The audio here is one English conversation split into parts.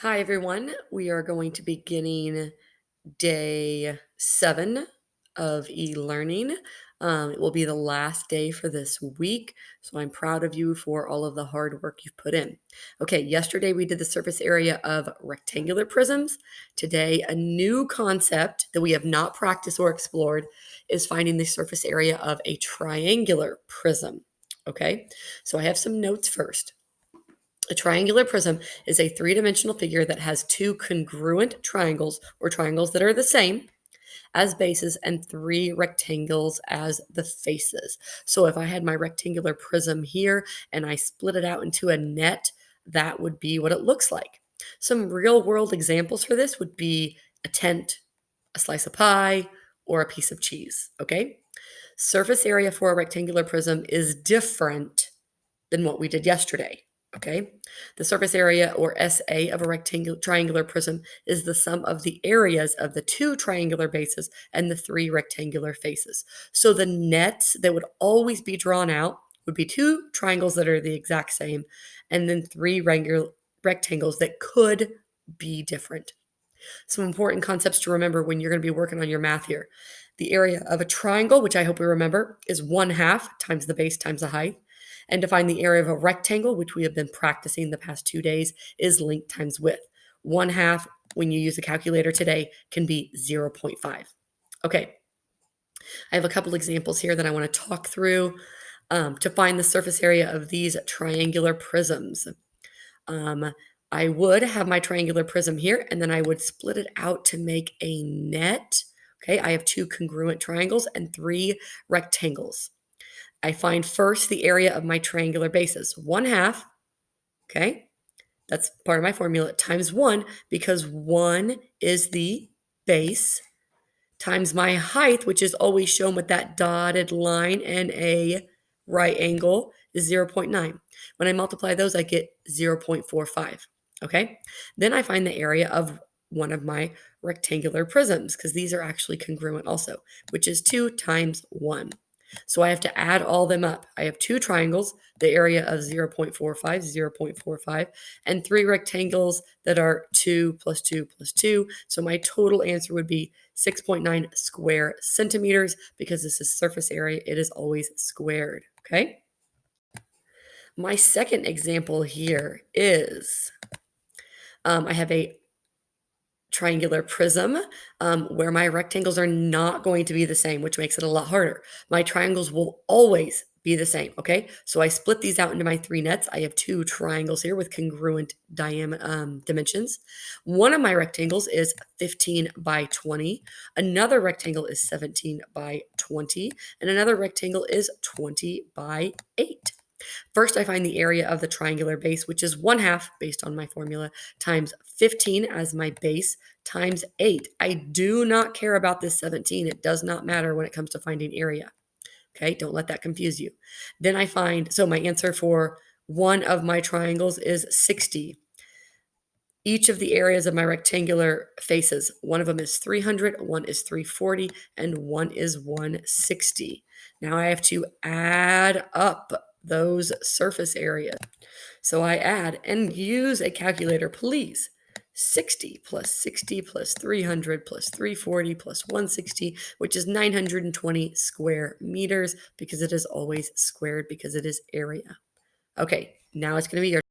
Hi, everyone. We are going to be beginning day 7 of e-learning. It will be the last day for this week, so I'm proud of you for all of the hard work you've put in. Okay, yesterday we did the surface area of rectangular prisms. Today, a new concept that we have not practiced or explored is finding the surface area of a triangular prism. Okay, so I have some notes first. A triangular prism is a three-dimensional figure that has two congruent triangles or triangles that are the same as bases and three rectangles as the faces. So if I had my rectangular prism here and I split it out into a net, that would be what it looks like. Some real world examples for this would be a tent, a slice of pie, or a piece of cheese. Okay. Surface area for a rectangular prism is different than what we did yesterday. Okay. The surface area, or SA, of a rectangular triangular prism is the sum of the areas of the two triangular bases and the three rectangular faces. So the nets that would always be drawn out would be two triangles that are the exact same, and then three regular rectangles that could be different. Some important concepts to remember when you're going to be working on your math here. The area of a triangle, which I hope we remember, is 1/2 times the base times the height. And to find the area of a rectangle, which we have been practicing the past 2 days, is length times width. 1/2, when you use a calculator today, can be 0.5. Okay, I have a couple examples here that I want to talk through to find the surface area of these triangular prisms. Um, I would have my triangular prism here, and then I would split it out to make a net. Okay, I have two congruent triangles and three rectangles. I find first the area of my triangular bases, 1/2. Okay, that's part of my formula, times 1, because 1 is the base, times my height, which is always shown with that dotted line and a right angle, is 0.9. When I multiply those, I get 0.45. Okay. Then I find the area of one of my rectangular prisms, because these are actually congruent also, which is 2 times 1. So I have to add all them up. I have two triangles, the area of 0.45, 0.45, and three rectangles that are 2 plus 2 plus 2. So my total answer would be 6.9 square centimeters, because this is surface area. It is always squared. Okay. My second example here is I have a triangular prism where my rectangles are not going to be the same, which makes it a lot harder. My triangles will always be the same. Okay. So I split these out into my three nets. I have two triangles here with congruent dimensions. One of my rectangles is 15 by 20. Another rectangle is 17 by 20. And another rectangle is 20 by 8. First, I find the area of the triangular base, which is 1/2 based on my formula, times 15 as my base, times 8. I do not care about this 17. It does not matter when it comes to finding area. Okay, don't let that confuse you. Then I find, so my answer for one of my triangles is 60. Each of the areas of my rectangular faces, one of them is 300, one is 340, and one is 160. Now I have to add up those surface areas. So I add, and use a calculator, please. 60 plus 60 plus 300 plus 340 plus 160, which is 920 square meters, because it is always squared, because it is area. Okay, now it's going to be your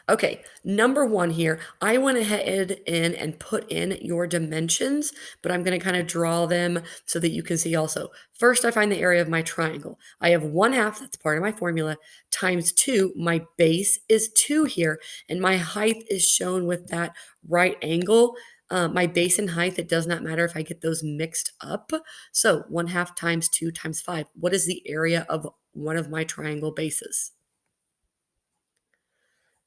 Okay, number one here, I went ahead in and put in your dimensions, but I'm going to kind of draw them so that you can see also. First, I find the area of my triangle. I have 1/2, that's part of my formula, times 2. My base is 2 here, and my height is shown with that right angle. My base and height, it does not matter if I get those mixed up. So 1/2 times 2 times 5. What is the area of one of my triangle bases?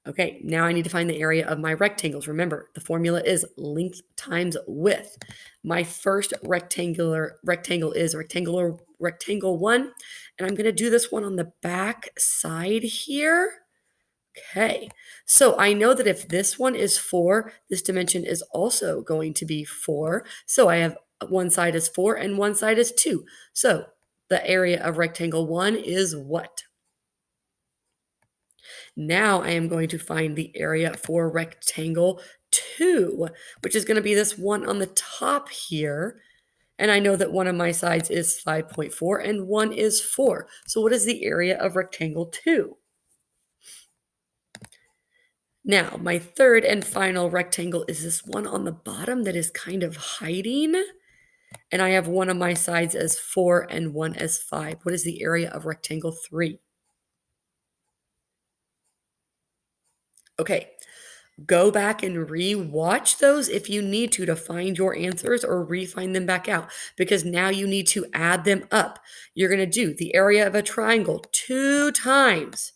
Okay, now I need to find the area of my rectangles. Remember, the formula is length times width. My first rectangle is rectangle 1, and I'm going to do this one on the back side here. Okay, so I know that if this one is 4, this dimension is also going to be 4. So I have one side is 4 and one side is 2. So the area of rectangle 1 is what? Now I am going to find the area for rectangle 2, which is going to be this one on the top here. And I know that one of my sides is 5.4 and one is 4. So what is the area of rectangle 2? Now, my third and final rectangle is this one on the bottom that is kind of hiding. And I have one of my sides as 4 and one as 5. What is the area of rectangle 3? Okay, go back and re-watch those if you need to find your answers or re-find them back out, because now you need to add them up. You're going to do the area of a triangle 2 times.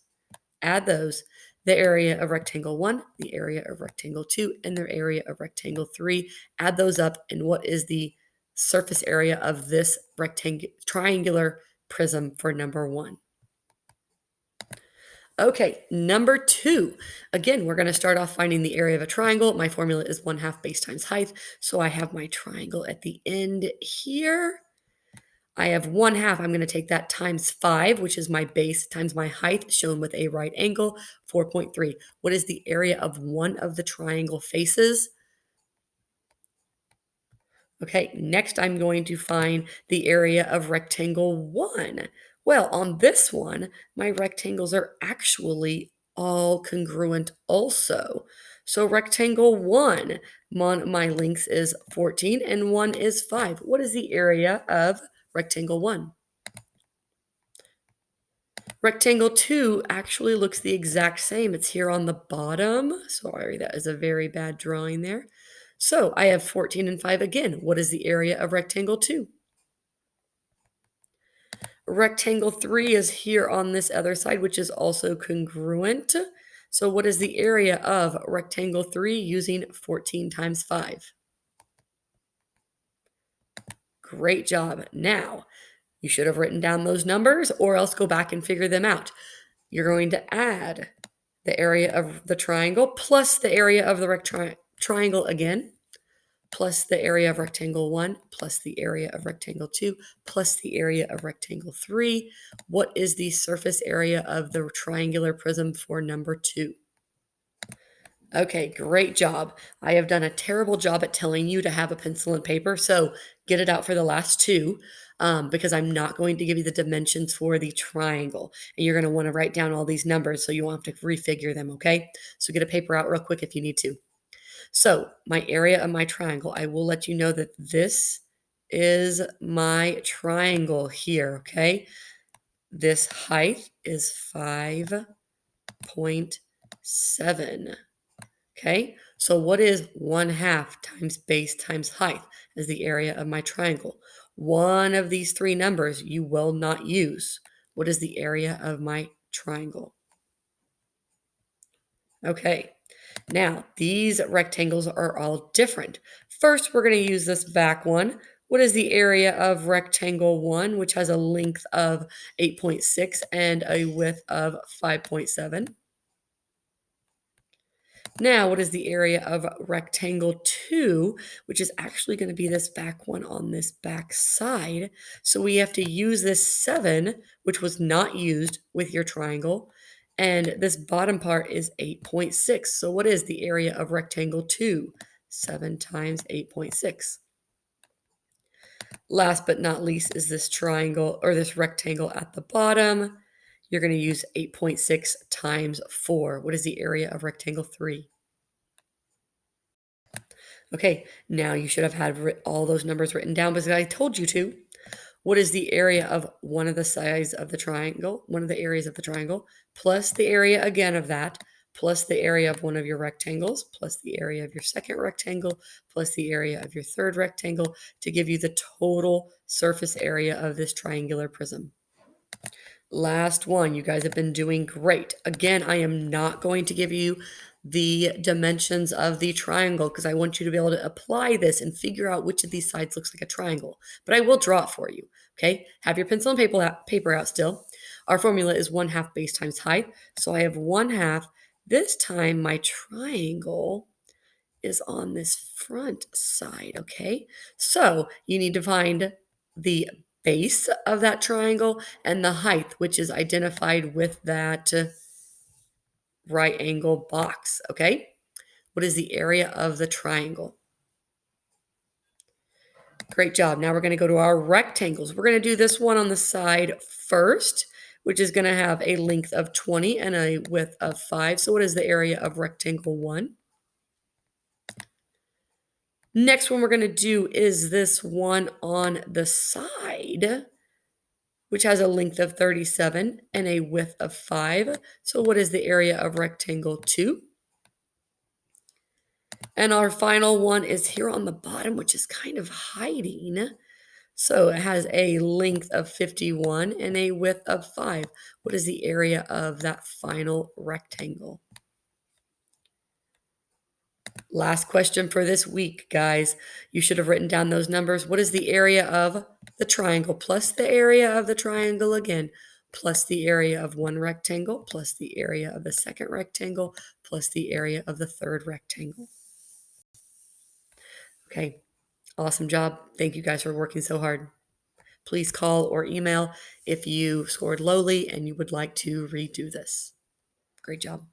Add those. The area of rectangle 1, the area of rectangle 2, and the area of rectangle 3. Add those up, and what is the surface area of this triangular prism for number 1? Okay, number 2. Again, we're going to start off finding the area of a triangle. My formula is 1/2 base times height. So I have my triangle at the end here. I have 1/2. I'm going to take that times 5, which is my base, times my height, shown with a right angle, 4.3. What is the area of one of the triangle faces? Okay, next I'm going to find the area of rectangle 1. Well, on this one, my rectangles are actually all congruent also. So rectangle 1, my length is 14 and 1 is 5. What is the area of rectangle 1? Rectangle 2 actually looks the exact same. It's here on the bottom. Sorry, that is a very bad drawing there. So I have 14 and 5 again. What is the area of rectangle 2? Rectangle 3 is here on this other side, which is also congruent. So what is the area of rectangle 3 using 14 times 5? Great job. Now, you should have written down those numbers or else go back and figure them out. You're going to add the area of the triangle plus the area of the triangle again, plus the area of rectangle 1, plus the area of rectangle 2, plus the area of rectangle 3. What is the surface area of the triangular prism for number 2? Okay, great job. I have done a terrible job at telling you to have a pencil and paper, so get it out for the last two, because I'm not going to give you the dimensions for the triangle. And you're going to want to write down all these numbers so you won't have to refigure them, okay? So get a paper out real quick if you need to. So my area of my triangle, I will let you know that this is my triangle here, okay? This height is 5.7. Okay, so what is 1/2 times base times height as the area of my triangle? One of these three numbers you will not use. What is the area of my triangle? Okay, now these rectangles are all different. First, we're going to use this back one. What is the area of rectangle 1, which has a length of 8.6 and a width of 5.7? Now, what is the area of rectangle 2, which is actually going to be this back one on this back side? So we have to use this 7, which was not used with your triangle. And this bottom part is 8.6. So what is the area of rectangle 2? 7 times 8.6. Last but not least is this triangle or this rectangle at the bottom. You're going to use 8.6 times 4. What is the area of rectangle 3? Okay, now you should have had all those numbers written down because I told you to. What is the area of one of the sides of the triangle, one of the areas of the triangle, plus the area again of that, plus the area of one of your rectangles, plus the area of your second rectangle, plus the area of your third rectangle to give you the total surface area of this triangular prism. Last one. You guys have been doing great. Again, I am not going to give you the dimensions of the triangle because I want you to be able to apply this and figure out which of these sides looks like a triangle. But I will draw it for you. Okay, have your pencil and paper out still. Our formula is 1/2 base times height. So I have 1/2. This time my triangle is on this front side, okay? So you need to find the base of that triangle and the height, which is identified with that right angle box, okay? What is the area of the triangle? Great job. Now we're going to go to our rectangles. We're going to do this one on the side first, which is going to have a length of 20 and a width of 5. So what is the area of rectangle 1? Next one we're going to do is this one on the side, which has a length of 37 and a width of 5. So what is the area of rectangle 2? And our final one is here on the bottom, which is kind of hiding. So it has a length of 51 and a width of 5. What is the area of that final rectangle? Last question for this week, guys. You should have written down those numbers. What is the area of the triangle plus the area of the triangle again, plus the area of one rectangle, plus the area of the second rectangle, plus the area of the third rectangle? Okay, awesome job. Thank you guys for working so hard. Please call or email if you scored lowly and you would like to redo this. Great job.